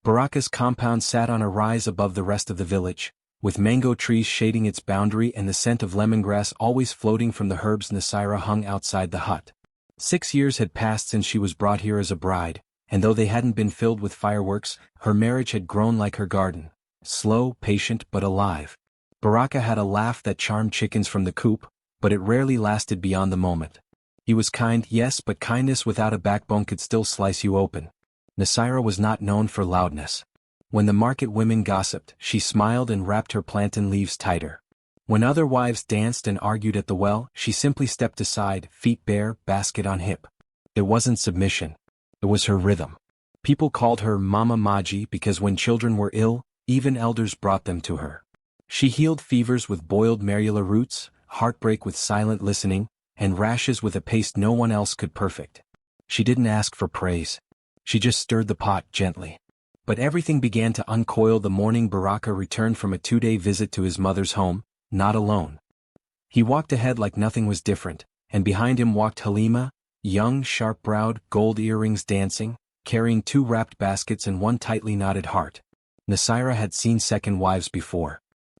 Baraka's compound sat on a rise above the rest of the village, with mango trees shading its boundary and the scent of lemongrass always floating from the herbs Nasira hung outside the hut. 6 years had passed since she was brought here as a bride, and though they hadn't been filled with fireworks, her marriage had grown like her garden, slow, patient, but alive. Baraka had a laugh that charmed chickens from the coop, but it rarely lasted beyond the moment. He was kind, yes, but kindness without a backbone could still slice you open. Nasira was not known for loudness. When the market women gossiped, she smiled and wrapped her plantain leaves tighter. When other wives danced and argued at the well, she simply stepped aside, feet bare, basket on hip. It wasn't submission. It was her rhythm. People called her Mama Maji because when children were ill, even elders brought them to her. She healed fevers with boiled marula roots, heartbreak with silent listening, and rashes with a paste no one else could perfect. She didn't ask for praise. She just stirred the pot gently. But everything began to uncoil the morning Baraka returned from a 2-day visit to his mother's home, not alone. He walked ahead like nothing was different, and behind him walked Halima, young, sharp-browed, gold earrings dancing, carrying 2 wrapped baskets and 1 tightly knotted heart. Nasira had seen second wives before.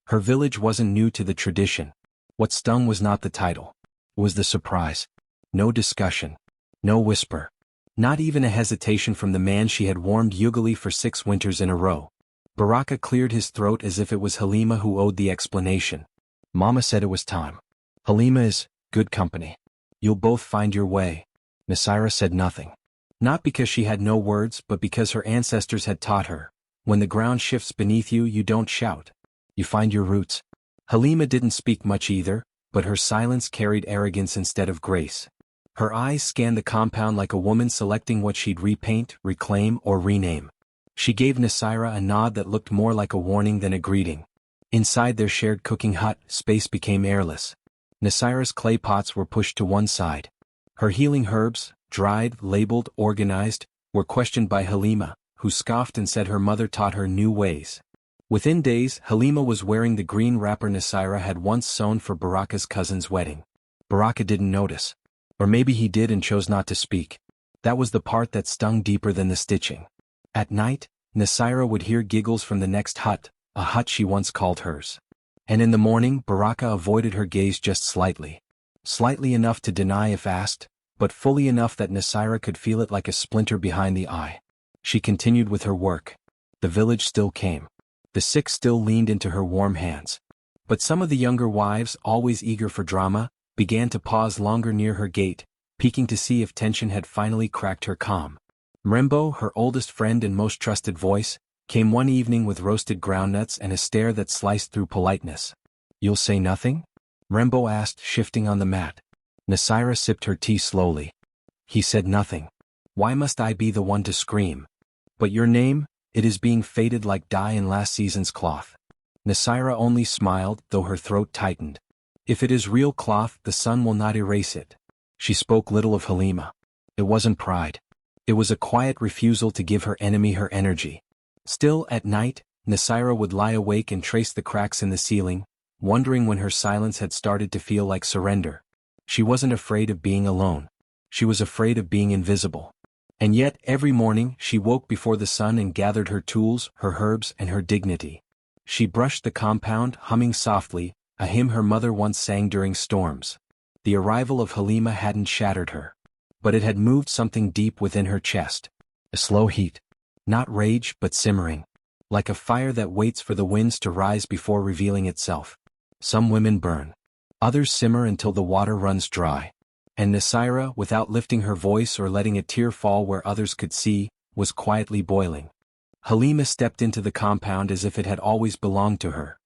Her village wasn't new to the tradition. What stung was not the title. It was the surprise. No discussion. No whisper. Not even a hesitation from the man she had warmed yugally for 6 winters in a row. Baraka cleared his throat as if it was Halima who owed the explanation. Mama said it was time. Halima is good company. You'll both find your way. Nasira said nothing. Not because she had no words, but because her ancestors had taught her. When the ground shifts beneath you, you don't shout. You find your roots. Halima didn't speak much either, but her silence carried arrogance instead of grace. Her eyes scanned the compound like a woman selecting what she'd repaint, reclaim, or rename. She gave Nasira a nod that looked more like a warning than a greeting. Inside their shared cooking hut, space became airless. Nasira's clay pots were pushed to one side. Her healing herbs, dried, labeled, organized, were questioned by Halima, who scoffed and said her mother taught her new ways. Within days, Halima was wearing the green wrapper Nasira had once sewn for Baraka's cousin's wedding. Baraka didn't notice. Or maybe he did and chose not to speak. That was the part that stung deeper than the stitching. At night, Nasira would hear giggles from the next hut, a hut she once called hers. And in the morning, Baraka avoided her gaze just slightly. Slightly enough to deny if asked, but fully enough that Nasira could feel it like a splinter behind the eye. She continued with her work. The village still came. The sick still leaned into her warm hands. But some of the younger wives, always eager for drama, began to pause longer near her gate, peeking to see if tension had finally cracked her calm. Mrembo, her oldest friend and most trusted voice, came one evening with roasted groundnuts and a stare that sliced through politeness. "You'll say nothing?" Mrembo asked, shifting on the mat. Nasira sipped her tea slowly. He said nothing. "Why must I be the one to scream? But your name, it is being faded like dye in last season's cloth." Nasira only smiled, though her throat tightened. "If it is real cloth, the sun will not erase it." She spoke little of Halima. It wasn't pride. It was a quiet refusal to give her enemy her energy. Still, at night, Nasira would lie awake and trace the cracks in the ceiling, wondering when her silence had started to feel like surrender. She wasn't afraid of being alone. She was afraid of being invisible. And yet, every morning, she woke before the sun and gathered her tools, her herbs, and her dignity. She brushed the compound, humming softly, a hymn her mother once sang during storms. The arrival of Halima hadn't shattered her. But it had moved something deep within her chest. A slow heat. Not rage, but simmering. Like a fire that waits for the winds to rise before revealing itself. Some women burn. Others simmer until the water runs dry. And Nasira, without lifting her voice or letting a tear fall where others could see, was quietly boiling. Halima stepped into the compound as if it had always belonged to her.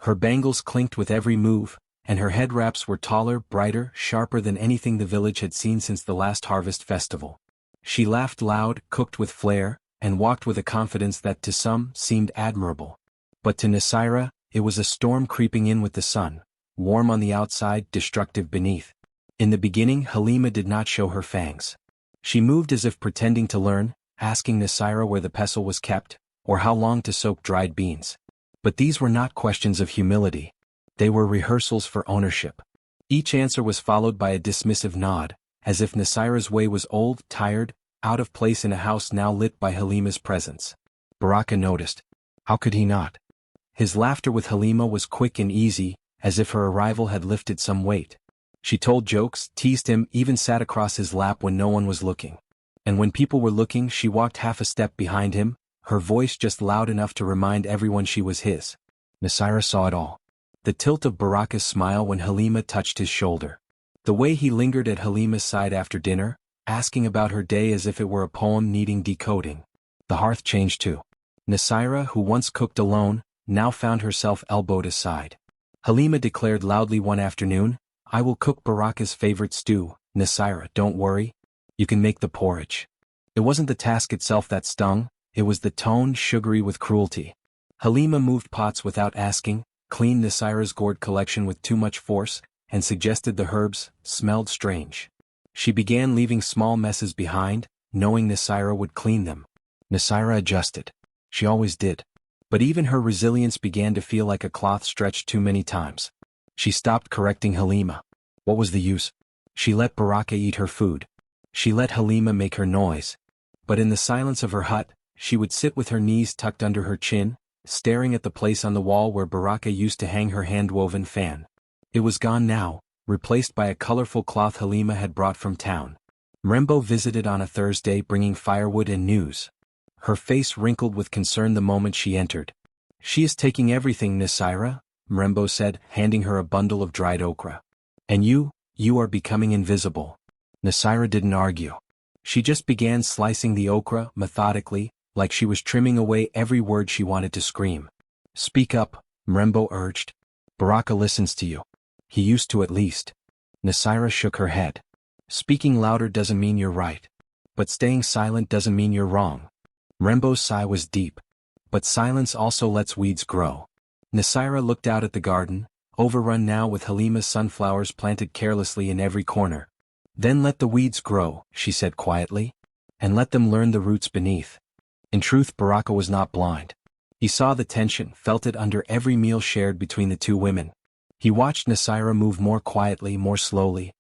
Her bangles clinked with every move, and her head wraps were taller, brighter, sharper than anything the village had seen since the last harvest festival. She laughed loud, cooked with flair, and walked with a confidence that to some seemed admirable. But to Nasira, it was a storm creeping in with the sun, warm on the outside, destructive beneath. In the beginning, Halima did not show her fangs. She moved as if pretending to learn, asking Nasira where the pestle was kept, or how long to soak dried beans. But these were not questions of humility. They were rehearsals for ownership. Each answer was followed by a dismissive nod, as if Nasira's way was old, tired, out of place in a house now lit by Halima's presence. Baraka noticed. How could he not? His laughter with Halima was quick and easy, as if her arrival had lifted some weight. She told jokes, teased him, even sat across his lap when no one was looking. And when people were looking, she walked half a step behind him, her voice just loud enough to remind everyone she was his. Nasira saw it all. The tilt of Baraka's smile when Halima touched his shoulder. The way he lingered at Halima's side after dinner, asking about her day as if it were a poem needing decoding. The hearth changed too. Nasira, who once cooked alone, now found herself elbowed aside. Halima declared loudly one afternoon, "I will cook Baraka's favorite stew, Nasira, don't worry. You can make the porridge." It wasn't the task itself that stung, it was the tone sugary with cruelty. Halima moved pots without asking, cleaned Nasira's gourd collection with too much force, and suggested the herbs smelled strange. She began leaving small messes behind, knowing Nasira would clean them. Nasira adjusted. She always did. But even her resilience began to feel like a cloth stretched too many times. She stopped correcting Halima. What was the use? She let Baraka eat her food. She let Halima make her noise. But in the silence of her hut, she would sit with her knees tucked under her chin, staring at the place on the wall where Baraka used to hang her hand-woven fan. It was gone now, replaced by a colorful cloth Halima had brought from town. Mrembo visited on a Thursday bringing firewood and news. Her face wrinkled with concern the moment she entered. "She is taking everything, Nasira," Mrembo said, handing her a bundle of dried okra. "And you are becoming invisible." Nasira didn't argue. She just began slicing the okra, methodically, like she was trimming away every word she wanted to scream. "Speak up," Mrembo urged. "Baraka listens to you. He used to at least." Nasira shook her head. "Speaking louder doesn't mean you're right. But staying silent doesn't mean you're wrong." Mrembo's sigh was deep. "But silence also lets weeds grow." Nasira looked out at the garden, overrun now with Halima's sunflowers planted carelessly in every corner. "Then let the weeds grow," she said quietly. "And let them learn the roots beneath." In truth, Baraka was not blind. He saw the tension, felt it under every meal shared between the two women. He watched Nasira move more quietly, more slowly.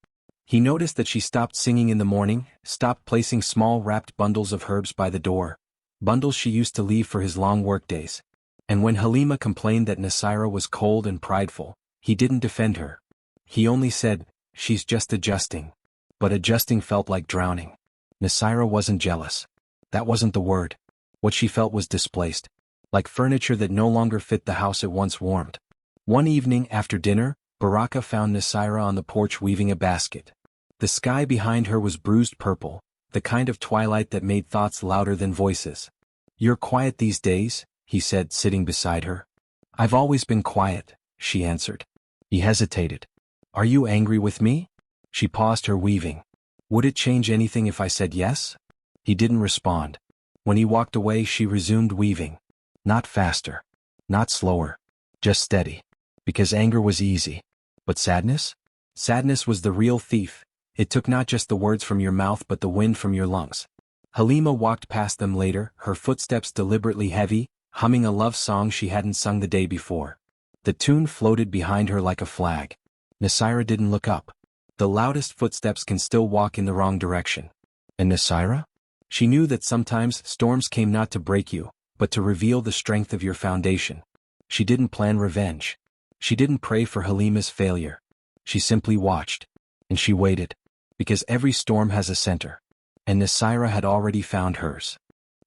He noticed that she stopped singing in the morning, stopped placing small wrapped bundles of herbs by the door. Bundles she used to leave for his long workdays. And when Halima complained that Nasira was cold and prideful, he didn't defend her. He only said, "She's just adjusting." But adjusting felt like drowning. Nasira wasn't jealous. That wasn't the word. What she felt was displaced. Like furniture that no longer fit the house it once warmed. One evening after dinner, Baraka found Nasira on the porch weaving a basket. The sky behind her was bruised purple, the kind of twilight that made thoughts louder than voices. "You're quiet these days," he said, sitting beside her. "I've always been quiet," she answered. He hesitated. "Are you angry with me?" She paused her weaving. "Would it change anything if I said yes?" He didn't respond. When he walked away, she resumed weaving. Not faster. Not slower. Just steady. Because anger was easy. But sadness? Sadness was the real thief. It took not just the words from your mouth but the wind from your lungs. Halima walked past them later, her footsteps deliberately heavy, humming a love song she hadn't sung the day before. The tune floated behind her like a flag. Nasira didn't look up. The loudest footsteps can still walk in the wrong direction. And Nasira? She knew that sometimes storms came not to break you, but to reveal the strength of your foundation. She didn't plan revenge. She didn't pray for Halima's failure. She simply watched. And she waited. Because every storm has a center. And Nasira had already found hers.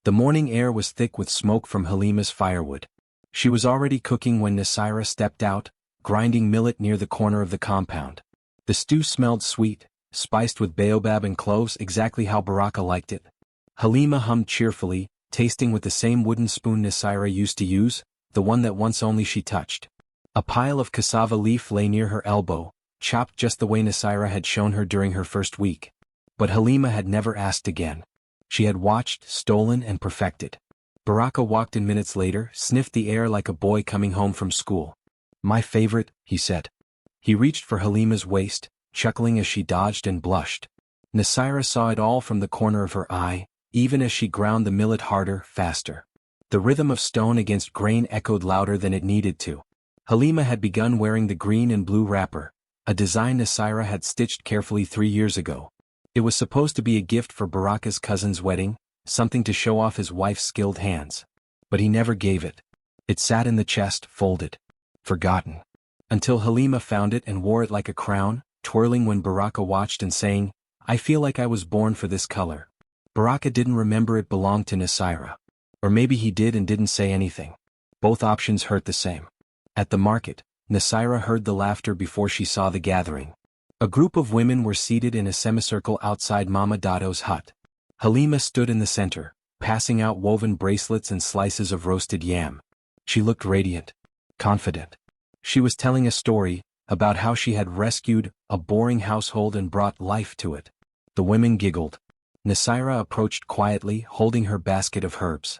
The morning air was thick with smoke from Halima's firewood. She was already cooking when Nasira stepped out, grinding millet near the corner of the compound. The stew smelled sweet, spiced with baobab and cloves, exactly how Baraka liked it. Halima hummed cheerfully, tasting with the same wooden spoon Nasira used to use, the one that once only she touched. A pile of cassava leaf lay near her elbow, chopped just the way Nasira had shown her during her first week. But Halima had never asked again. She had watched, stolen, and perfected. Baraka walked in minutes later, sniffed the air like a boy coming home from school. "My favorite," he said. He reached for Halima's waist, chuckling as she dodged and blushed. Nasira saw it all from the corner of her eye, even as she ground the millet harder, faster. The rhythm of stone against grain echoed louder than it needed to. Halima had begun wearing the green and blue wrapper, a design Nasira had stitched carefully 3 years ago. It was supposed to be a gift for Baraka's cousin's wedding, something to show off his wife's skilled hands. but he never gave it. It sat in the chest, folded, forgotten. Until Halima found it and wore it like a crown, twirling when Baraka watched and saying, "I feel like I was born for this color." Baraka didn't remember it belonged to Nasira. Or maybe he did and didn't say anything. Both options hurt the same. At the market, Nasira heard the laughter before she saw the gathering. A group of women were seated in a semicircle outside Mama Dado's hut. Halima stood in the center, passing out woven bracelets and slices of roasted yam. She looked radiant, confident. She was telling a story about how she had rescued a boring household and brought life to it. The women giggled. Nasira approached quietly, holding her basket of herbs.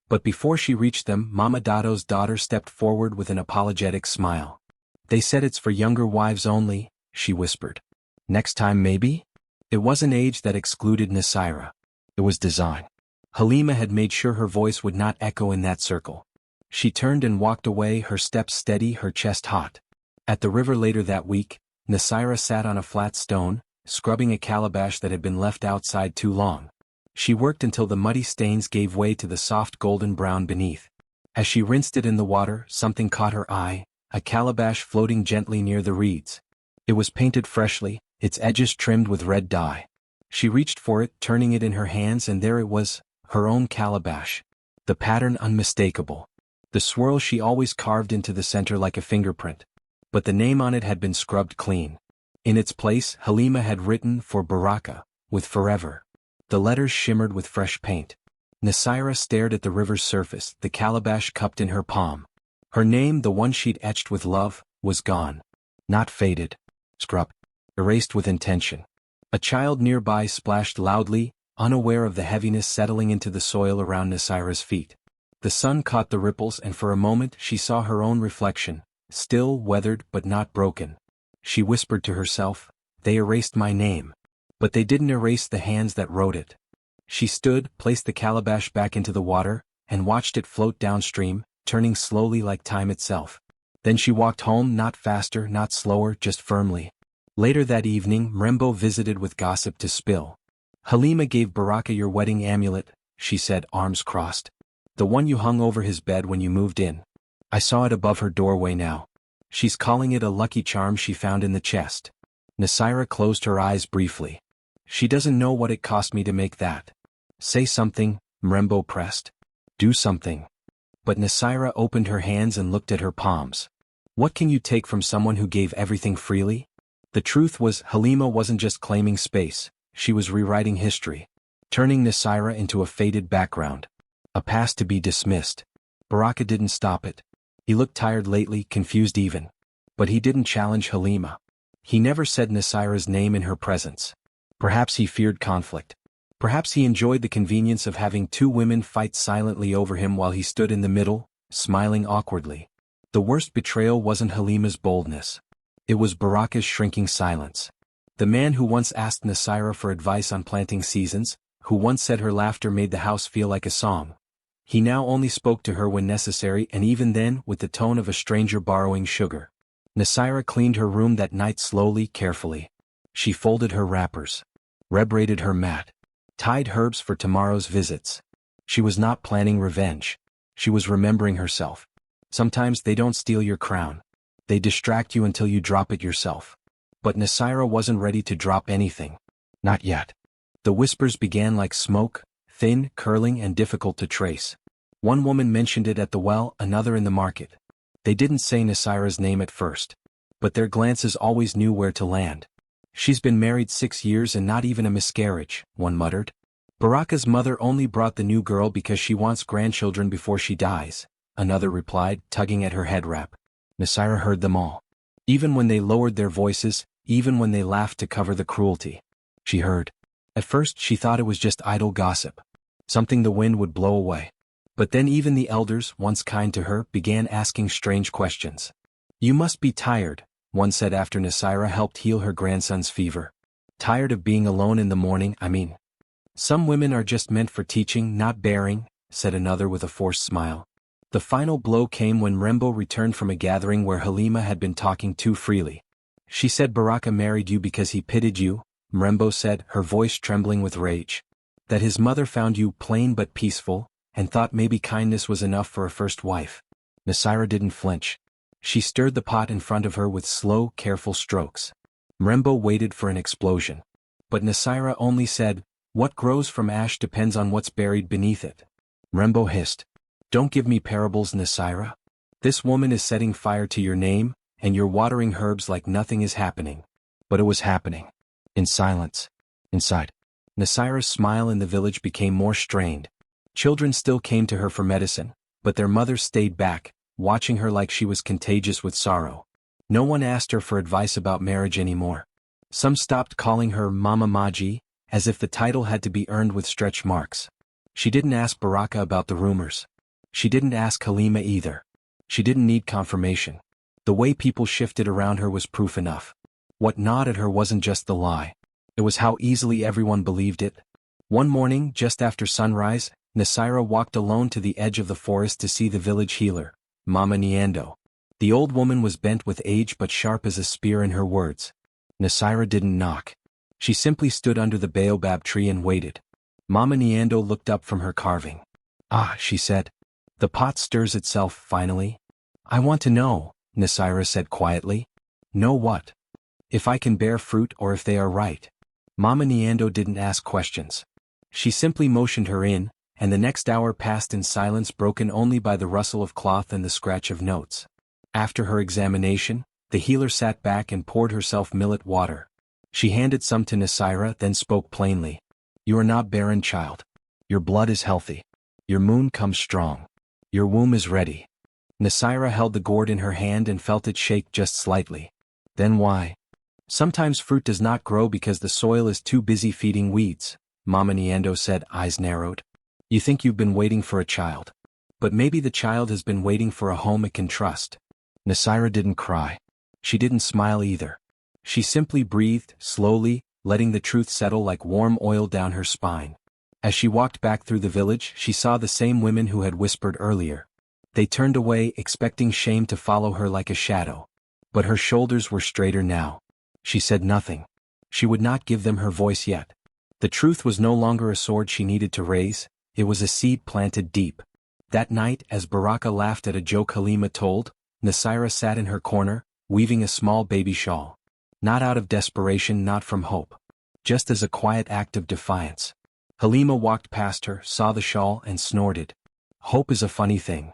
But before she reached them, Mama Dado's daughter stepped forward with an apologetic smile. "They said it's for younger wives only," she whispered. "Next time maybe?" It wasn't age that excluded Nasira. It was design. Halima had made sure her voice would not echo in that circle. She turned and walked away, her steps steady, her chest hot. At the river later that week, Nasira sat on a flat stone, scrubbing a calabash that had been left outside too long. She worked until the muddy stains gave way to the soft golden brown beneath. As she rinsed it in the water, something caught her eye, a calabash floating gently near the reeds. It was painted freshly, its edges trimmed with red dye. She reached for it, turning it in her hands, and there it was, her own calabash. The pattern unmistakable. The swirl she always carved into the center like a fingerprint. But the name on it had been scrubbed clean. In its place, Halima had written for Baraka, with forever. The letters shimmered with fresh paint. Nasira stared at the river's surface, the calabash cupped in her palm. Her name, the one she'd etched with love, was gone. Not faded. Scrubbed. Erased with intention. A child nearby splashed loudly, unaware of the heaviness settling into the soil around Nasira's feet. The sun caught the ripples, and for a moment she saw her own reflection, still, weathered but not broken. She whispered to herself, "They erased my name. But they didn't erase the hands that wrote it." She stood, placed the calabash back into the water, and watched it float downstream, turning slowly like time itself. Then she walked home, not faster, not slower, just firmly. Later that evening, Mrembo visited with gossip to spill. "Halima gave Baraka your wedding amulet," she said, arms crossed. "The one you hung over his bed when you moved in. I saw it above her doorway now. She's calling it a lucky charm she found in the chest." Nasira closed her eyes briefly. "She doesn't know what it cost me to make that." "Say something," Mrembo pressed. "Do something." But Nasira opened her hands and looked at her palms. "What can you take from someone who gave everything freely?" The truth was, Halima wasn't just claiming space, she was rewriting history. Turning Nasira into a faded background. A past to be dismissed. Baraka didn't stop it. He looked tired lately, confused even. But he didn't challenge Halima. He never said Nasira's name in her presence. Perhaps he feared conflict. Perhaps he enjoyed the convenience of having two women fight silently over him while he stood in the middle, smiling awkwardly. The worst betrayal wasn't Halima's boldness. It was Baraka's shrinking silence. The man who once asked Nasira for advice on planting seasons, who once said her laughter made the house feel like a song. He now only spoke to her when necessary, and even then with the tone of a stranger borrowing sugar. Nasira cleaned her room that night slowly, carefully. She folded her wrappers. Rebraided her mat. Tied herbs for tomorrow's visits. She was not planning revenge. She was remembering herself. Sometimes they don't steal your crown. They distract you until you drop it yourself. But Nasira wasn't ready to drop anything. Not yet. The whispers began like smoke, thin, curling, and difficult to trace. One woman mentioned it at the well, another in the market. They didn't say Nasira's name at first. But their glances always knew where to land. "She's been married 6 years and not even a miscarriage," one muttered. "Baraka's mother only brought the new girl because she wants grandchildren before she dies," another replied, tugging at her head wrap. Nasira heard them all. Even when they lowered their voices, even when they laughed to cover the cruelty. She heard. At first she thought it was just idle gossip. Something the wind would blow away. But then even the elders, once kind to her, began asking strange questions. "You must be tired," one said after Nasira helped heal her grandson's fever. "Tired of being alone in the morning, I mean." "Some women are just meant for teaching, not bearing," said another with a forced smile. The final blow came when Mrembo returned from a gathering where Halima had been talking too freely. "She said Baraka married you because he pitied you," Mrembo said, her voice trembling with rage. "That his mother found you plain but peaceful, and thought maybe kindness was enough for a first wife. Nasira didn't flinch. She stirred the pot in front of her with slow, careful strokes. Mrembo waited for an explosion. But Nasira only said, "What grows from ash depends on what's buried beneath it." Mrembo hissed, "Don't give me parables, Nasira. This woman is setting fire to your name, and you're watering herbs like nothing is happening." But it was happening. In silence. Inside. Nasira's smile in the village became more strained. Children still came to her for medicine, but their mothers stayed back, watching her like she was contagious with sorrow. No one asked her for advice about marriage anymore. Some stopped calling her Mama Maji, as if the title had to be earned with stretch marks. She didn't ask Baraka about the rumors. She didn't ask Halima either. She didn't need confirmation. The way people shifted around her was proof enough. What gnawed at her wasn't just the lie. It was how easily everyone believed it. One morning, just after sunrise, Nasira walked alone to the edge of the forest to see the village healer, Mama Nyando. The old woman was bent with age but sharp as a spear in her words. Nasira didn't knock. She simply stood under the baobab tree and waited. Mama Nyando looked up from her carving. "Ah," she said. "The pot stirs itself, finally." "I want to know," Nasira said quietly. "Know what?" "If I can bear fruit or if they are right." Mama Nyando didn't ask questions. She simply motioned her in, and the next hour passed in silence broken only by the rustle of cloth and the scratch of notes. After her examination, the healer sat back and poured herself millet water. She handed some to Nasira, then spoke plainly. "You are not barren, child. Your blood is healthy. Your moon comes strong. Your womb is ready." Nasira held the gourd in her hand and felt it shake just slightly. "Then why?" "Sometimes fruit does not grow because the soil is too busy feeding weeds," Mama Nyando said, eyes narrowed. "You think you've been waiting for a child. But maybe the child has been waiting for a home it can trust." Nasira didn't cry. She didn't smile either. She simply breathed, slowly, letting the truth settle like warm oil down her spine. As she walked back through the village, she saw the same women who had whispered earlier. They turned away, expecting shame to follow her like a shadow. But her shoulders were straighter now. She said nothing. She would not give them her voice yet. The truth was no longer a sword she needed to raise, it was a seed planted deep. That night, as Baraka laughed at a joke Halima told, Nasira sat in her corner, weaving a small baby shawl. Not out of desperation, not from hope. Just as a quiet act of defiance. Halima walked past her, saw the shawl, and snorted. "Hope is a funny thing."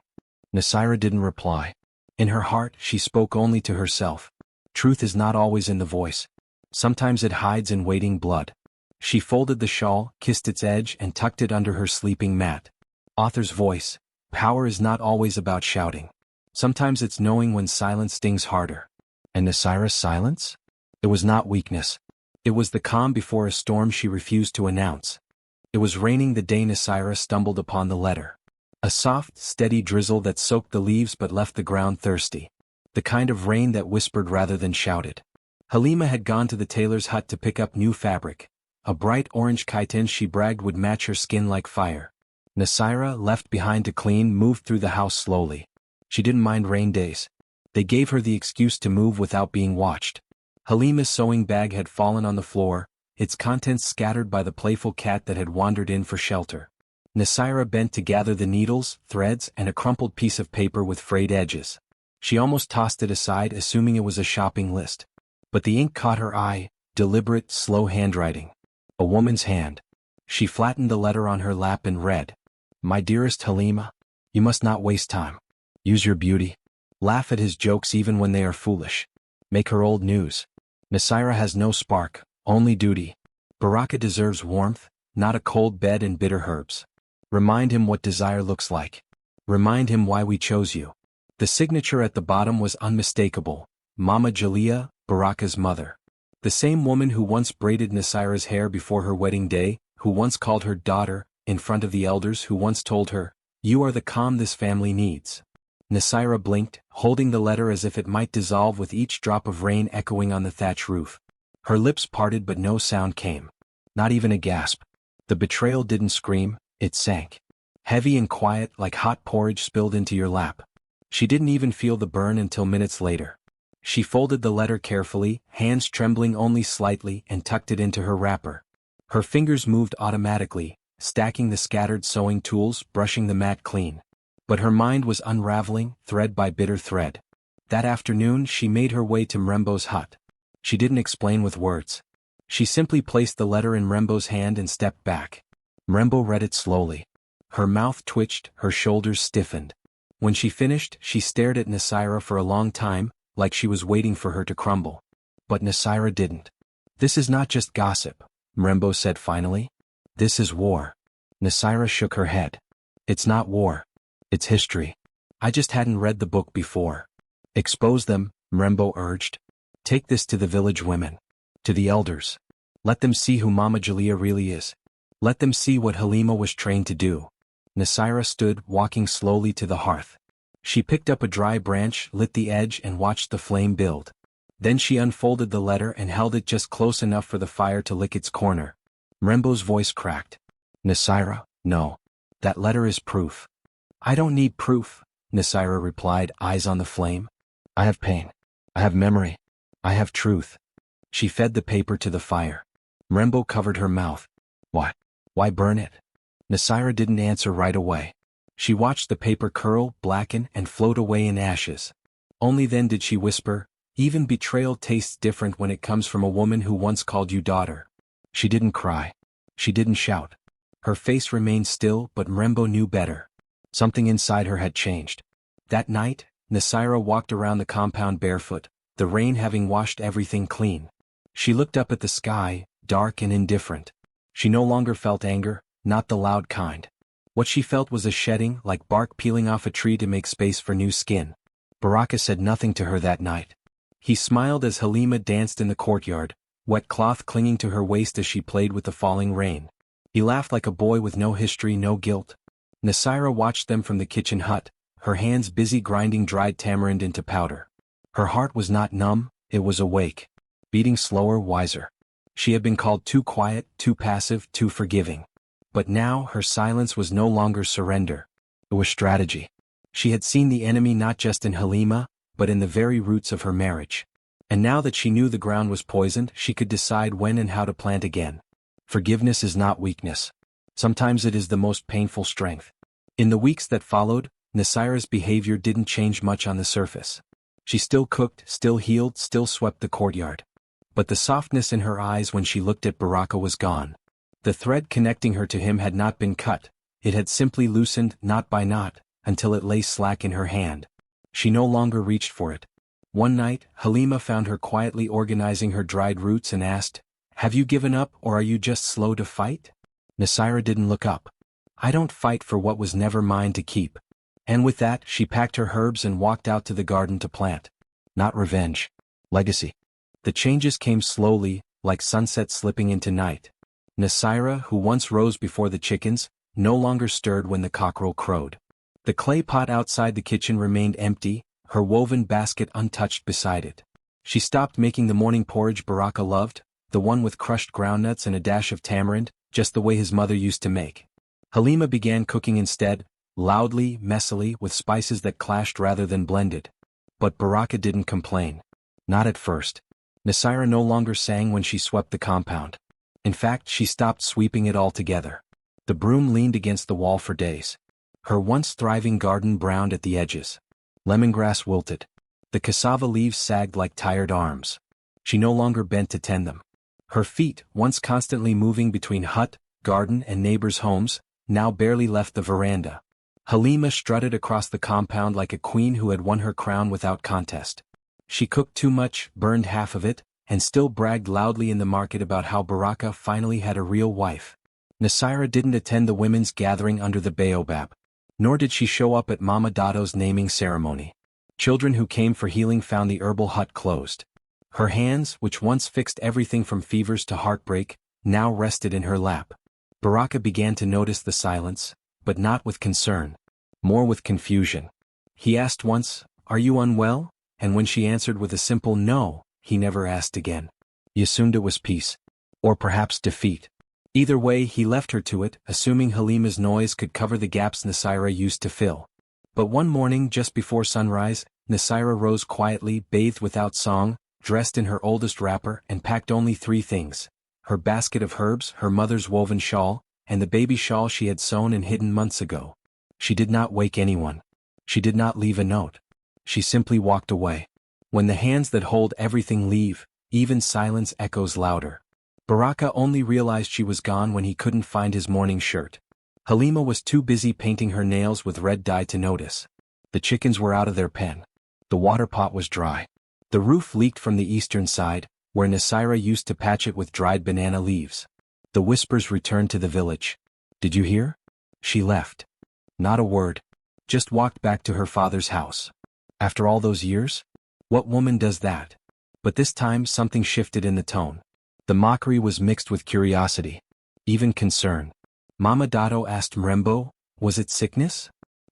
Nasira didn't reply. In her heart, she spoke only to herself. Truth is not always in the voice. Sometimes it hides in waiting blood. She folded the shawl, kissed its edge, and tucked it under her sleeping mat. Author's voice. Power is not always about shouting. Sometimes it's knowing when silence stings harder. And Nasira's silence? It was not weakness. It was the calm before a storm she refused to announce. It was raining the day Nasira stumbled upon the letter. A soft, steady drizzle that soaked the leaves but left the ground thirsty. The kind of rain that whispered rather than shouted. Halima had gone to the tailor's hut to pick up new fabric. A bright orange chiton she bragged would match her skin like fire. Nasira, left behind to clean, moved through the house slowly. She didn't mind rain days. They gave her the excuse to move without being watched. Halima's sewing bag had fallen on the floor, its contents scattered by the playful cat that had wandered in for shelter. Nasira bent to gather the needles, threads, and a crumpled piece of paper with frayed edges. She almost tossed it aside, assuming it was a shopping list. But the ink caught her eye, deliberate, slow handwriting. A woman's hand. She flattened the letter on her lap and read. "My dearest Halima, you must not waste time. Use your beauty. Laugh at his jokes even when they are foolish. Make her old news. Nasira has no spark, only duty. Baraka deserves warmth, not a cold bed and bitter herbs. Remind him what desire looks like. Remind him why we chose you." The signature at the bottom was unmistakable. Mama Jalila, Baraka's mother. The same woman who once braided Nasira's hair before her wedding day, who once called her daughter, in front of the elders, who once told her, "You are the calm this family needs." Nasira blinked, holding the letter as if it might dissolve with each drop of rain echoing on the thatch roof. Her lips parted but no sound came. Not even a gasp. The betrayal didn't scream, it sank. Heavy and quiet, like hot porridge spilled into your lap. She didn't even feel the burn until minutes later. She folded the letter carefully, hands trembling only slightly, and tucked it into her wrapper. Her fingers moved automatically, stacking the scattered sewing tools, brushing the mat clean. But her mind was unraveling, thread by bitter thread. That afternoon she made her way to Mrembo's hut. She didn't explain with words. She simply placed the letter in Mrembo's hand and stepped back. Mrembo read it slowly. Her mouth twitched, her shoulders stiffened. When she finished, she stared at Nasira for a long time, like she was waiting for her to crumble. But Nasira didn't. "This is not just gossip," Mrembo said finally. "This is war." Nasira shook her head. "It's not war. It's history. I just hadn't read the book before." "Expose them," Mrembo urged. "Take this to the village women. To the elders. Let them see who Mama Jalea really is. Let them see what Halima was trained to do." Nasira stood, walking slowly to the hearth. She picked up a dry branch, lit the edge, and watched the flame build. Then she unfolded the letter and held it just close enough for the fire to lick its corner. Mrembo's voice cracked. "Nasira, no. That letter is proof." "I don't need proof," Nasira replied, eyes on the flame. "I have pain. I have memory. I have truth." She fed the paper to the fire. Mrembo covered her mouth. "Why? Why burn it?" Nasira didn't answer right away. She watched the paper curl, blacken, and float away in ashes. Only then did she whisper, "Even betrayal tastes different when it comes from a woman who once called you daughter." She didn't cry. She didn't shout. Her face remained still, but Mrembo knew better. Something inside her had changed. That night, Nasira walked around the compound barefoot, the rain having washed everything clean. She looked up at the sky, dark and indifferent. She no longer felt anger, not the loud kind. What she felt was a shedding, like bark peeling off a tree to make space for new skin. Baraka said nothing to her that night. He smiled as Halima danced in the courtyard, wet cloth clinging to her waist as she played with the falling rain. He laughed like a boy with no history, no guilt. Nasira watched them from the kitchen hut, her hands busy grinding dried tamarind into powder. Her heart was not numb, it was awake. Beating slower, wiser. She had been called too quiet, too passive, too forgiving. But now her silence was no longer surrender. It was strategy. She had seen the enemy not just in Halima, but in the very roots of her marriage. And now that she knew the ground was poisoned, she could decide when and how to plant again. Forgiveness is not weakness. Sometimes it is the most painful strength. In the weeks that followed, Nasira's behavior didn't change much on the surface. She still cooked, still healed, still swept the courtyard. But the softness in her eyes when she looked at Baraka was gone. The thread connecting her to him had not been cut, it had simply loosened, knot by knot, until it lay slack in her hand. She no longer reached for it. One night, Halima found her quietly organizing her dried roots and asked, "Have you given up or are you just slow to fight?" Nasira didn't look up. "I don't fight for what was never mine to keep." And with that, she packed her herbs and walked out to the garden to plant. Not revenge. Legacy. The changes came slowly, like sunset slipping into night. Nasira, who once rose before the chickens, no longer stirred when the cockerel crowed. The clay pot outside the kitchen remained empty, her woven basket untouched beside it. She stopped making the morning porridge Baraka loved, the one with crushed groundnuts and a dash of tamarind, just the way his mother used to make. Halima began cooking instead, loudly, messily, with spices that clashed rather than blended. But Baraka didn't complain. Not at first. Nasira no longer sang when she swept the compound. In fact, she stopped sweeping it altogether. The broom leaned against the wall for days. Her once thriving garden browned at the edges. Lemongrass wilted. The cassava leaves sagged like tired arms. She no longer bent to tend them. Her feet, once constantly moving between hut, garden and neighbors' homes, now barely left the veranda. Halima strutted across the compound like a queen who had won her crown without contest. She cooked too much, burned half of it, and still bragged loudly in the market about how Baraka finally had a real wife. Nasira didn't attend the women's gathering under the baobab. Nor did she show up at Mama Dado's naming ceremony. Children who came for healing found the herbal hut closed. Her hands, which once fixed everything from fevers to heartbreak, now rested in her lap. Baraka began to notice the silence, but not with concern. More with confusion. He asked once, "Are you unwell?" And when she answered with a simple no, he never asked again. He assumed it was peace. Or perhaps defeat. Either way, he left her to it, assuming Halima's noise could cover the gaps Nasira used to fill. But one morning just before sunrise, Nasira rose quietly, bathed without song, dressed in her oldest wrapper, and packed only 3 things. Her basket of herbs, her mother's woven shawl, and the baby shawl she had sewn and hidden months ago. She did not wake anyone. She did not leave a note. She simply walked away. When the hands that hold everything leave, even silence echoes louder. Baraka only realized she was gone when he couldn't find his morning shirt. Halima was too busy painting her nails with red dye to notice. The chickens were out of their pen. The water pot was dry. The roof leaked from the eastern side, where Nasira used to patch it with dried banana leaves. The whispers returned to the village. "Did you hear?" She left. Not a word. Just walked back to her father's house. After all those years? What woman does that? But this time something shifted in the tone. The mockery was mixed with curiosity. Even concern. Mama Dato asked Mrembo, "Was it sickness?"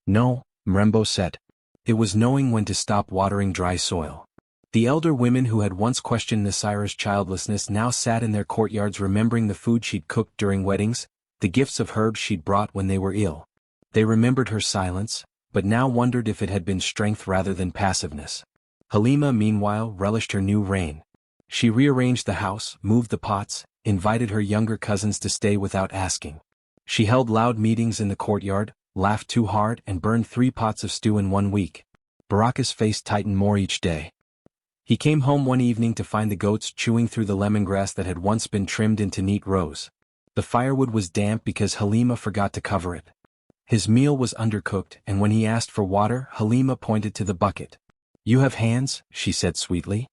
"No," Mrembo said. "It was knowing when to stop watering dry soil." The elder women who had once questioned Nasira's childlessness now sat in their courtyards remembering the food she'd cooked during weddings, the gifts of herbs she'd brought when they were ill. They remembered her silence, but now wondered if it had been strength rather than passiveness. Halima, meanwhile, relished her new reign. She rearranged the house, moved the pots, invited her younger cousins to stay without asking. She held loud meetings in the courtyard, laughed too hard, and burned 3 pots of stew in 1 week. Baraka's face tightened more each day. He came home one evening to find the goats chewing through the lemongrass that had once been trimmed into neat rows. The firewood was damp because Halima forgot to cover it. His meal was undercooked, and when he asked for water, Halima pointed to the bucket. "You have hands," she said sweetly.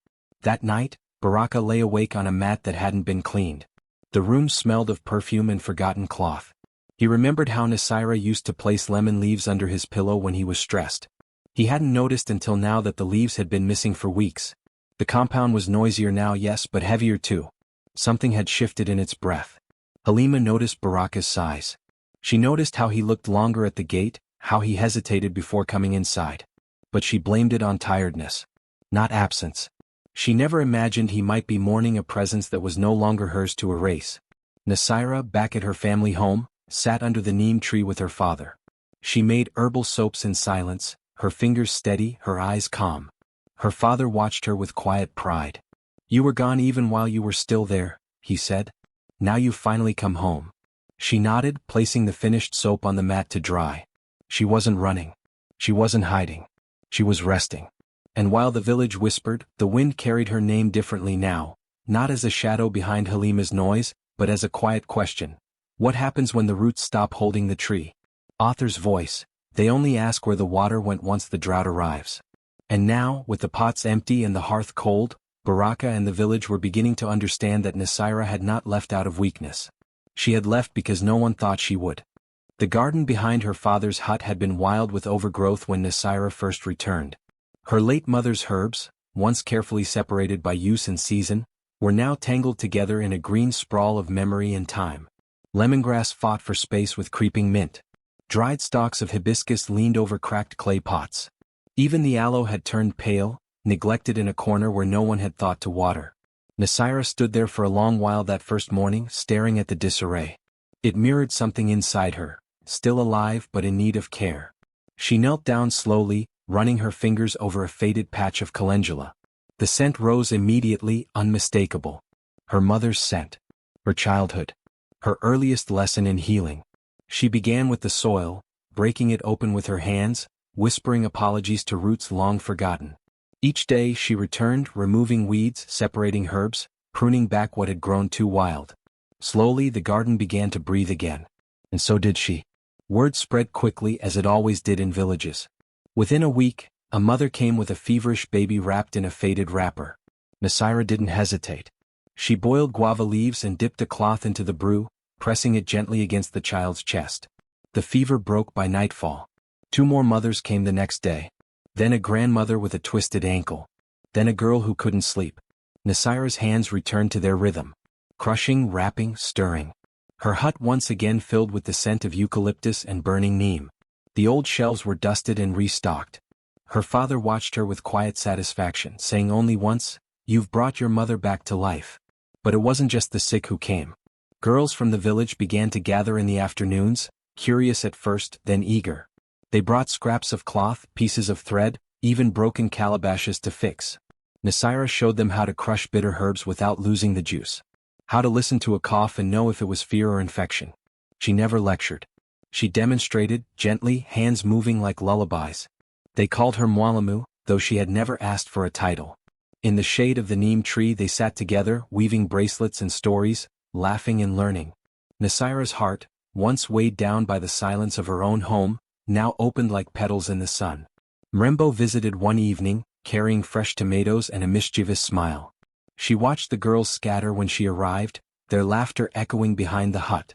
That night, Baraka lay awake on a mat that hadn't been cleaned. The room smelled of perfume and forgotten cloth. He remembered how Nasira used to place lemon leaves under his pillow when he was stressed. He hadn't noticed until now that the leaves had been missing for weeks. The compound was noisier now, yes, but heavier too. Something had shifted in its breath. Halima noticed Baraka's size. She noticed how he looked longer at the gate, how he hesitated before coming inside. But she blamed it on tiredness. Not absence. She never imagined he might be mourning a presence that was no longer hers to erase. Nasira, back at her family home, sat under the neem tree with her father. She made herbal soaps in silence, her fingers steady, her eyes calm. Her father watched her with quiet pride. "You were gone even while you were still there," he said. "Now you've finally come home." She nodded, placing the finished soap on the mat to dry. She wasn't running. She wasn't hiding. She was resting. And while the village whispered, the wind carried her name differently now, not as a shadow behind Halima's noise, but as a quiet question. What happens when the roots stop holding the tree? Author's voice. They only ask where the water went once the drought arrives. And now, with the pots empty and the hearth cold, Baraka and the village were beginning to understand that Nasira had not left out of weakness. She had left because no one thought she would. The garden behind her father's hut had been wild with overgrowth when Nasira first returned. Her late mother's herbs, once carefully separated by use and season, were now tangled together in a green sprawl of memory and time. Lemongrass fought for space with creeping mint. Dried stalks of hibiscus leaned over cracked clay pots. Even the aloe had turned pale, neglected in a corner where no one had thought to water. Nasira stood there for a long while that first morning, staring at the disarray. It mirrored something inside her, still alive but in need of care. She knelt down slowly, running her fingers over a faded patch of calendula. The scent rose immediately, unmistakable. Her mother's scent. Her childhood. Her earliest lesson in healing. She began with the soil, breaking it open with her hands, whispering apologies to roots long forgotten. Each day she returned, removing weeds, separating herbs, pruning back what had grown too wild. Slowly the garden began to breathe again. And so did she. Word spread quickly as it always did in villages. Within a week, a mother came with a feverish baby wrapped in a faded wrapper. Nasira didn't hesitate. She boiled guava leaves and dipped a cloth into the brew, pressing it gently against the child's chest. The fever broke by nightfall. 2 more mothers came the next day. Then a grandmother with a twisted ankle. Then a girl who couldn't sleep. Nasira's hands returned to their rhythm. Crushing, wrapping, stirring. Her hut once again filled with the scent of eucalyptus and burning neem. The old shelves were dusted and restocked. Her father watched her with quiet satisfaction, saying only once, "You've brought your mother back to life." But it wasn't just the sick who came. Girls from the village began to gather in the afternoons, curious at first, then eager. They brought scraps of cloth, pieces of thread, even broken calabashes to fix. Nasira showed them how to crush bitter herbs without losing the juice. How to listen to a cough and know if it was fear or infection. She never lectured. She demonstrated, gently, hands moving like lullabies. They called her Mwalimu, though she had never asked for a title. In the shade of the neem tree they sat together, weaving bracelets and stories, laughing and learning. Nasira's heart, once weighed down by the silence of her own home, now opened like petals in the sun. Mrembo visited one evening, carrying fresh tomatoes and a mischievous smile. She watched the girls scatter when she arrived, their laughter echoing behind the hut.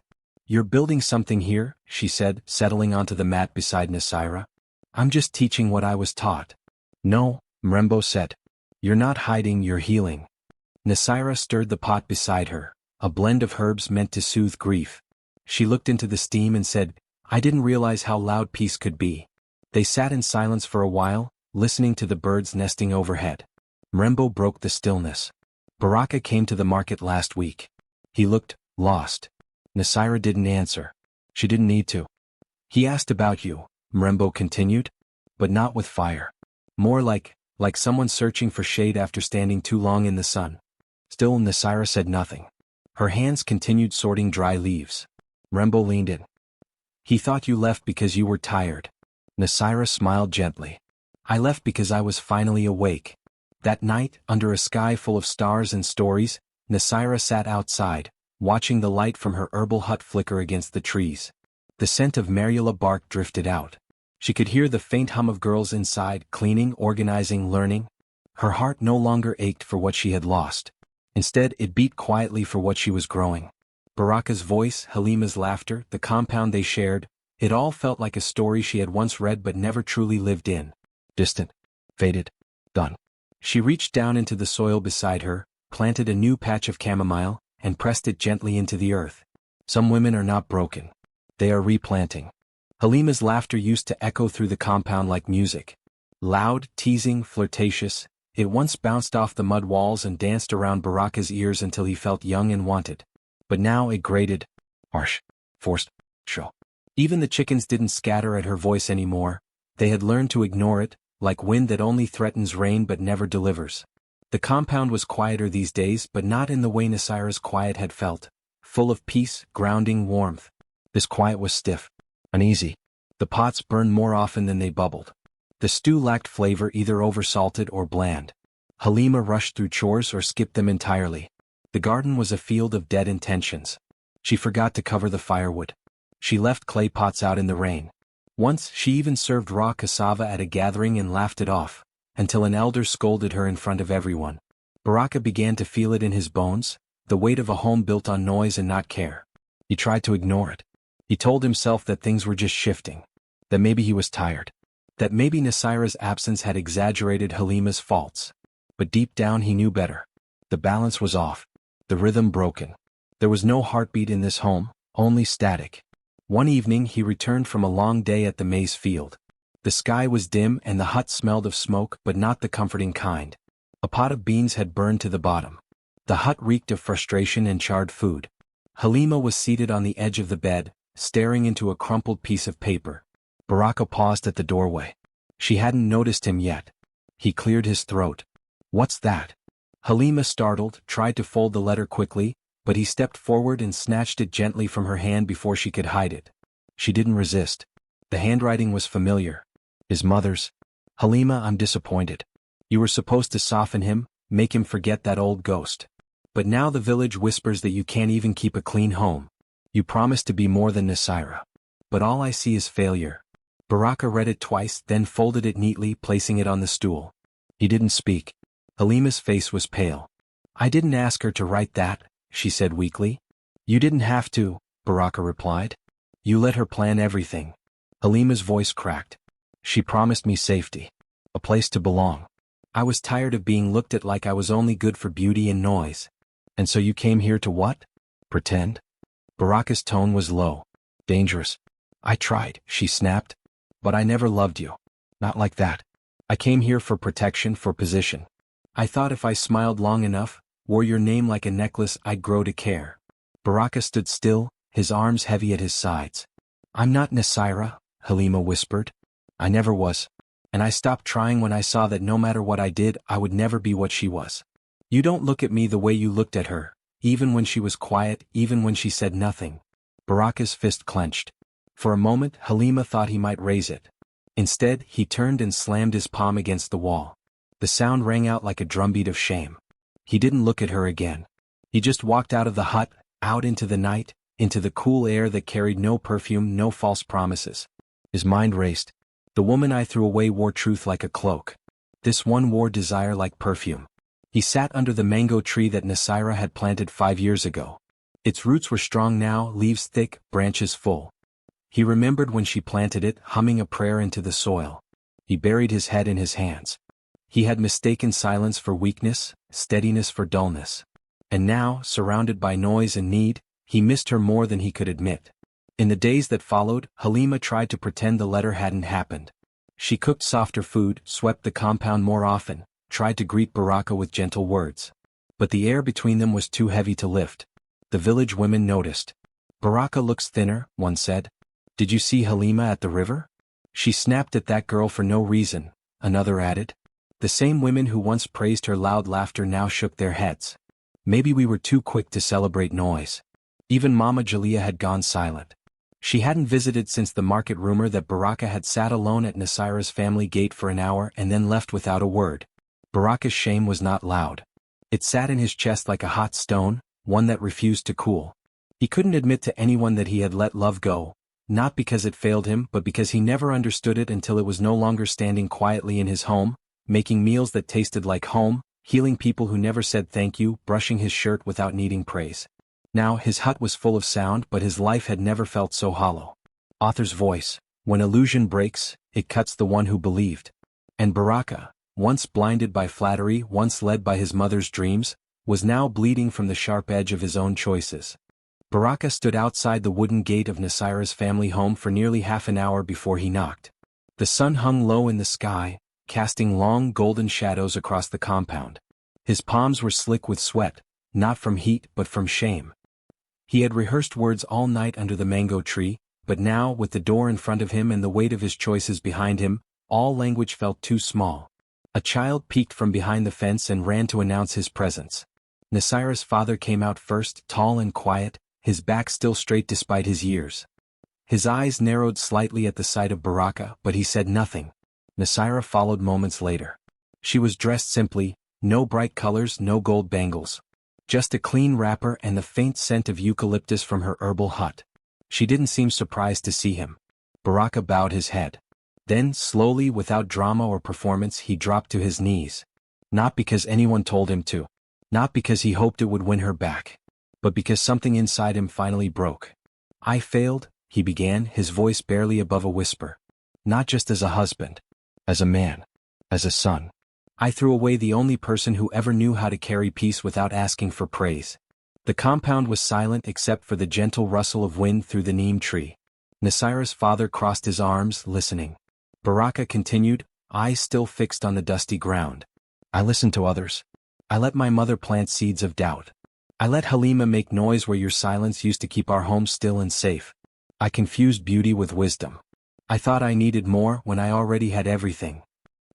"You're building something here," she said, settling onto the mat beside Nasira. "I'm just teaching what I was taught." "No," Mrembo said. "You're not hiding, you're healing." Nasira stirred the pot beside her, a blend of herbs meant to soothe grief. She looked into the steam and said, "I didn't realize how loud peace could be." They sat in silence for a while, listening to the birds nesting overhead. Mrembo broke the stillness. "Baraka came to the market last week." He looked lost. Nasira didn't answer. She didn't need to. "He asked about you," Mrembo continued. "But not with fire. More like someone searching for shade after standing too long in the sun." Still Nasira said nothing. Her hands continued sorting dry leaves. Mrembo leaned in. "He thought you left because you were tired." Nasira smiled gently. "I left because I was finally awake." That night, under a sky full of stars and stories, Nasira sat outside, watching the light from her herbal hut flicker against the trees. The scent of marula bark drifted out. She could hear the faint hum of girls inside, cleaning, organizing, learning. Her heart no longer ached for what she had lost. Instead, it beat quietly for what she was growing. Baraka's voice, Halima's laughter, the compound they shared, it all felt like a story she had once read but never truly lived in. Distant. Faded. Done. She reached down into the soil beside her, planted a new patch of chamomile, and pressed it gently into the earth. Some women are not broken. They are replanting. Halima's laughter used to echo through the compound like music. Loud, teasing, flirtatious, it once bounced off the mud walls and danced around Baraka's ears until he felt young and wanted. But now it grated. Harsh. Forced. Show. Even the chickens didn't scatter at her voice anymore. They had learned to ignore it, like wind that only threatens rain but never delivers. The compound was quieter these days, but not in the way Nasira's quiet had felt. Full of peace, grounding warmth. This quiet was stiff. Uneasy. The pots burned more often than they bubbled. The stew lacked flavor, either oversalted or bland. Halima rushed through chores or skipped them entirely. The garden was a field of dead intentions. She forgot to cover the firewood. She left clay pots out in the rain. Once she even served raw cassava at a gathering and laughed it off, until an elder scolded her in front of everyone. Baraka began to feel it in his bones, the weight of a home built on noise and not care. He tried to ignore it. He told himself that things were just shifting, that maybe he was tired, that maybe Nasira's absence had exaggerated Halima's faults. But deep down he knew better. The balance was off, the rhythm broken. There was no heartbeat in this home, only static. One evening he returned from a long day at the maize field. The sky was dim and the hut smelled of smoke, but not the comforting kind. A pot of beans had burned to the bottom. The hut reeked of frustration and charred food. Halima was seated on the edge of the bed, staring into a crumpled piece of paper. Baraka paused at the doorway. She hadn't noticed him yet. He cleared his throat. "What's that?" Halima, startled, tried to fold the letter quickly, but he stepped forward and snatched it gently from her hand before she could hide it. She didn't resist. The handwriting was familiar. His mother's. "Halima, I'm disappointed. You were supposed to soften him, make him forget that old ghost. But now the village whispers that you can't even keep a clean home. You promised to be more than Nasira. But all I see is failure." Baraka read it twice, then folded it neatly, placing it on the stool. He didn't speak. Halima's face was pale. "I didn't ask her to write that," she said weakly. "You didn't have to," Baraka replied. "You let her plan everything." Halima's voice cracked. "She promised me safety. A place to belong. I was tired of being looked at like I was only good for beauty and noise. And so you came here to what? Pretend?" Baraka's tone was low. "Dangerous." "I tried," she snapped. "But I never loved you. Not like that. I came here for protection, for position. I thought if I smiled long enough, wore your name like a necklace, I'd grow to care." Baraka stood still, his arms heavy at his sides. "I'm not Nasira," Halima whispered. "I never was. And I stopped trying when I saw that no matter what I did, I would never be what she was. You don't look at me the way you looked at her, even when she was quiet, even when she said nothing." Baraka's fist clenched. For a moment, Halima thought he might raise it. Instead, he turned and slammed his palm against the wall. The sound rang out like a drumbeat of shame. He didn't look at her again. He just walked out of the hut, out into the night, into the cool air that carried no perfume, no false promises. His mind raced. The woman I threw away wore truth like a cloak. This one wore desire like perfume. He sat under the mango tree that Nasira had planted 5 years ago. Its roots were strong now, leaves thick, branches full. He remembered when she planted it, humming a prayer into the soil. He buried his head in his hands. He had mistaken silence for weakness, steadiness for dullness. And now, surrounded by noise and need, he missed her more than he could admit. In the days that followed, Halima tried to pretend the letter hadn't happened. She cooked softer food, swept the compound more often, tried to greet Baraka with gentle words. But the air between them was too heavy to lift. The village women noticed. "Baraka looks thinner," one said. "Did you see Halima at the river? She snapped at that girl for no reason," another added. The same women who once praised her loud laughter now shook their heads. Maybe we were too quick to celebrate noise. Even Mama Jalila had gone silent. She hadn't visited since the market rumor that Baraka had sat alone at Nasira's family gate for an hour and then left without a word. Baraka's shame was not loud. It sat in his chest like a hot stone, one that refused to cool. He couldn't admit to anyone that he had let love go, not because it failed him but because he never understood it until it was no longer standing quietly in his home, making meals that tasted like home, healing people who never said thank you, brushing his shirt without needing praise. Now his hut was full of sound, but his life had never felt so hollow. Author's voice: when illusion breaks, it cuts the one who believed. And Baraka, once blinded by flattery, once led by his mother's dreams, was now bleeding from the sharp edge of his own choices. Baraka stood outside the wooden gate of Nasira's family home for nearly half an hour before he knocked. The sun hung low in the sky, casting long golden shadows across the compound. His palms were slick with sweat, not from heat but from shame. He had rehearsed words all night under the mango tree, but now, with the door in front of him and the weight of his choices behind him, all language felt too small. A child peeked from behind the fence and ran to announce his presence. Nasira's father came out first, tall and quiet, his back still straight despite his years. His eyes narrowed slightly at the sight of Baraka, but he said nothing. Nasira followed moments later. She was dressed simply, no bright colors, no gold bangles. Just a clean wrapper and the faint scent of eucalyptus from her herbal hut. She didn't seem surprised to see him. Baraka bowed his head. Then, slowly, without drama or performance, he dropped to his knees. Not because anyone told him to. Not because he hoped it would win her back. But because something inside him finally broke. "I failed," he began, his voice barely above a whisper. "Not just as a husband. As a man. As a son. I threw away the only person who ever knew how to carry peace without asking for praise." The compound was silent except for the gentle rustle of wind through the neem tree. Nasira's father crossed his arms, listening. Baraka continued, eyes still fixed on the dusty ground. "I listened to others. I let my mother plant seeds of doubt. I let Halima make noise where your silence used to keep our home still and safe. I confused beauty with wisdom. I thought I needed more when I already had everything."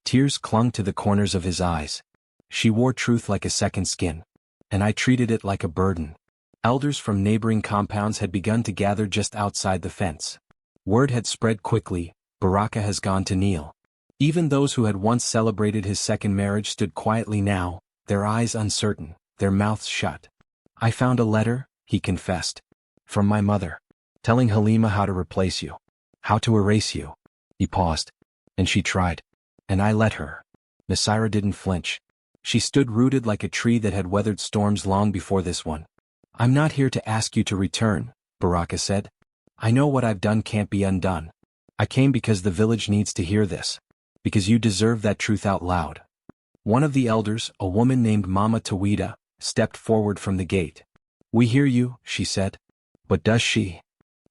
Tears clung to the corners of his eyes. "She wore truth like a second skin. And I treated it like a burden." Elders from neighboring compounds had begun to gather just outside the fence. Word had spread quickly: Baraka has gone to kneel. Even those who had once celebrated his second marriage stood quietly now, their eyes uncertain, their mouths shut. "I found a letter," he confessed. "From my mother. Telling Halima how to replace you. How to erase you." He paused. "And she tried. And I let her." Nasira didn't flinch. She stood rooted like a tree that had weathered storms long before this one. "I'm not here to ask you to return," Baraka said. "I know what I've done can't be undone. I came because the village needs to hear this. Because you deserve that truth out loud." One of the elders, a woman named Mama Tawida, stepped forward from the gate. "We hear you," she said. "But does she?"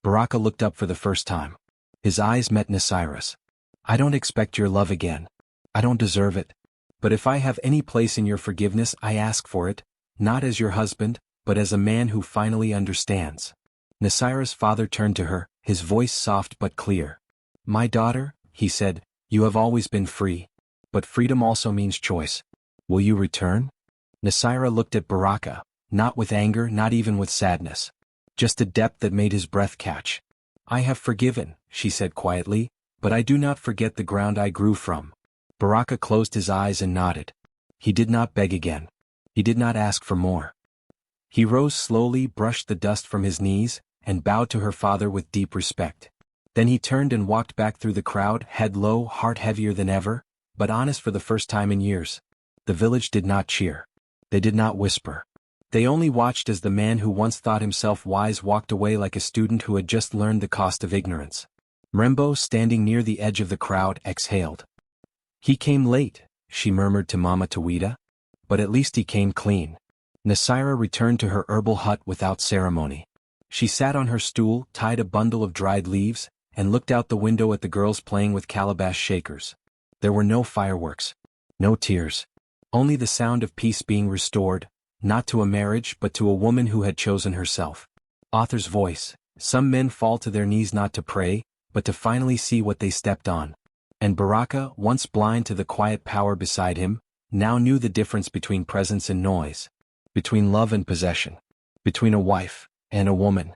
Baraka looked up for the first time. His eyes met Nasira's. "I don't expect your love again. I don't deserve it. But if I have any place in your forgiveness, I ask for it, not as your husband, but as a man who finally understands." Nasira's father turned to her, his voice soft but clear. "My daughter," he said, "you have always been free. But freedom also means choice. Will you return?" Nasira looked at Baraka, not with anger, not even with sadness. just a depth that made his breath catch. I have forgiven, she said quietly, but I do not forget the ground I grew from. Baraka closed his eyes and nodded. He did not beg again. He did not ask for more. He rose slowly, brushed the dust from his knees, and bowed to her father with deep respect. Then he turned and walked back through the crowd, head low, heart heavier than ever, but honest for the first time in years. The village did not cheer. They did not whisper. They only watched as the man who once thought himself wise walked away like a student who had just learned the cost of ignorance. Mrembo, standing near the edge of the crowd, exhaled. He came late, she murmured to Mama Tawida. But at least he came clean. Nasira returned to her herbal hut without ceremony. She sat on her stool, tied a bundle of dried leaves, and looked out the window at the girls playing with calabash shakers. There were no fireworks. No tears. Only the sound of peace being restored, not to a marriage but to a woman who had chosen herself. Author's voice. Some men fall to their knees not to pray, but to finally see what they stepped on. And Baraka, once blind to the quiet power beside him, now knew the difference between presence and noise. Between love and possession. Between a wife and a woman.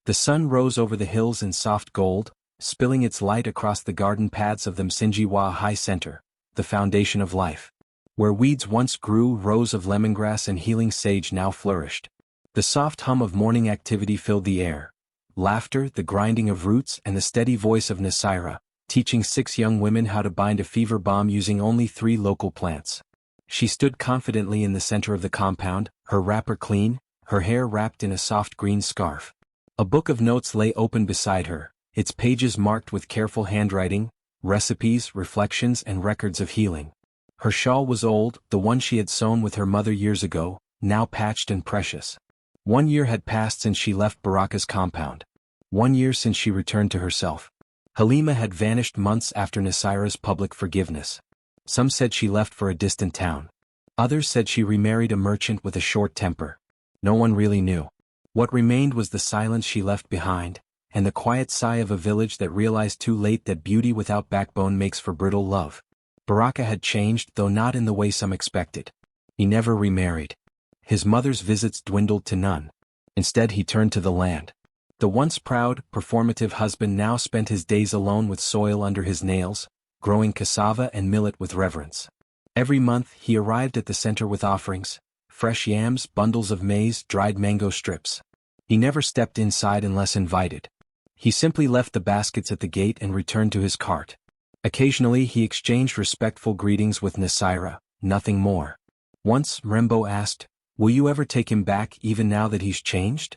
The sun rose over the hills in soft gold, spilling its light across the garden paths of the Msinjiwa High Center, the foundation of life. Where weeds once grew, rows of lemongrass and healing sage now flourished. The soft hum of morning activity filled the air. Laughter, the grinding of roots, and the steady voice of Nasira, teaching 6 young women how to bind a fever bomb using only 3 local plants. She stood confidently in the center of the compound, her wrapper clean, her hair wrapped in a soft green scarf. A book of notes lay open beside her, its pages marked with careful handwriting, recipes, reflections, and records of healing. Her shawl was old, the one she had sewn with her mother years ago, now patched and precious. 1 year had passed since she left Baraka's compound. 1 year since she returned to herself. Halima had vanished months after Nasira's public forgiveness. Some said she left for a distant town. Others said she remarried a merchant with a short temper. No one really knew. What remained was the silence she left behind, and the quiet sigh of a village that realized too late that beauty without backbone makes for brittle love. Baraka had changed, though not in the way some expected. He never remarried. His mother's visits dwindled to none. Instead he turned to the land. The once proud, performative husband now spent his days alone with soil under his nails, growing cassava and millet with reverence. Every month he arrived at the center with offerings, fresh yams, bundles of maize, dried mango strips. He never stepped inside unless invited. He simply left the baskets at the gate and returned to his cart. Occasionally he exchanged respectful greetings with Nasira, nothing more. Once Mrembo asked, "Will you ever take him back even now that he's changed?"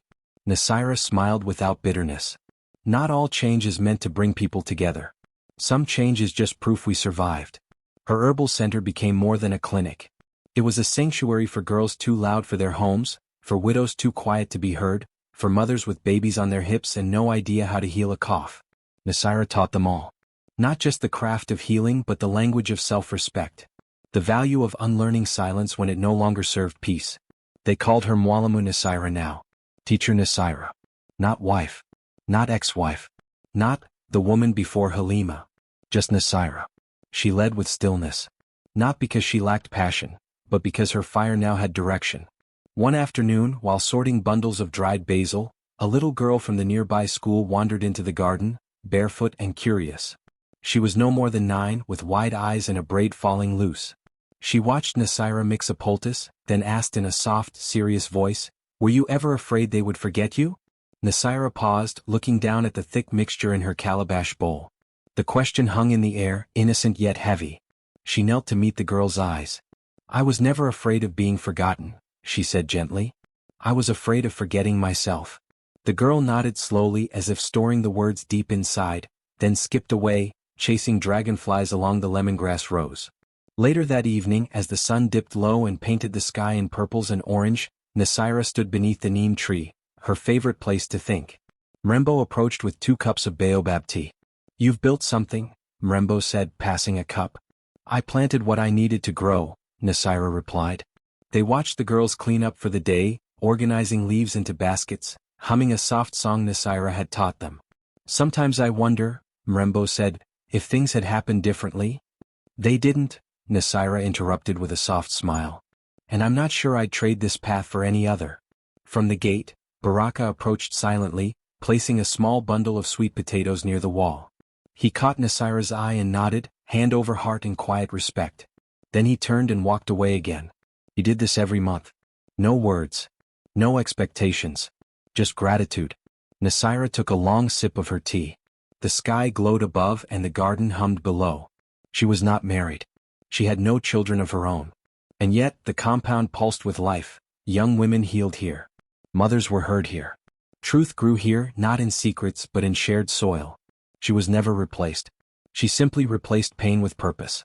Nasira smiled without bitterness. Not all change is meant to bring people together. Some change is just proof we survived. Her herbal center became more than a clinic. It was a sanctuary for girls too loud for their homes, for widows too quiet to be heard, for mothers with babies on their hips and no idea how to heal a cough. Nasira taught them all. Not just the craft of healing but the language of self-respect. The value of unlearning silence when it no longer served peace. They called her Mwalimu Nasira now. Teacher Nasira. Not wife. Not ex-wife. Not the woman before Halima. Just Nasira. She led with stillness. Not because she lacked passion, but because her fire now had direction. One afternoon, while sorting bundles of dried basil, a little girl from the nearby school wandered into the garden, barefoot and curious. She was no more than 9, with wide eyes and a braid falling loose. She watched Nasira mix a poultice, then asked in a soft, serious voice, "Were you ever afraid they would forget you?" Nasira paused, looking down at the thick mixture in her calabash bowl. The question hung in the air, innocent yet heavy. She knelt to meet the girl's eyes. "I was never afraid of being forgotten," she said gently. "I was afraid of forgetting myself." The girl nodded slowly as if storing the words deep inside, then skipped away, chasing dragonflies along the lemongrass rows. Later that evening, as the sun dipped low and painted the sky in purples and orange, Nasira stood beneath the neem tree, her favorite place to think. Mrembo approached with 2 cups of baobab tea. "You've built something," Mrembo said, passing a cup. "I planted what I needed to grow," Nasira replied. They watched the girls clean up for the day, organizing leaves into baskets, humming a soft song Nasira had taught them. "Sometimes I wonder," Mrembo said, "if things had happened differently." "They didn't," Nasira interrupted with a soft smile. "And I'm not sure I'd trade this path for any other." From the gate, Baraka approached silently, placing a small bundle of sweet potatoes near the wall. He caught Nasira's eye and nodded, hand over heart in quiet respect. Then he turned and walked away again. He did this every month. No words. No expectations. Just gratitude. Nasira took a long sip of her tea. The sky glowed above and the garden hummed below. She was not married. She had no children of her own. And yet, the compound pulsed with life. Young women healed here. Mothers were heard here. Truth grew here, not in secrets but in shared soil. She was never replaced. She simply replaced pain with purpose.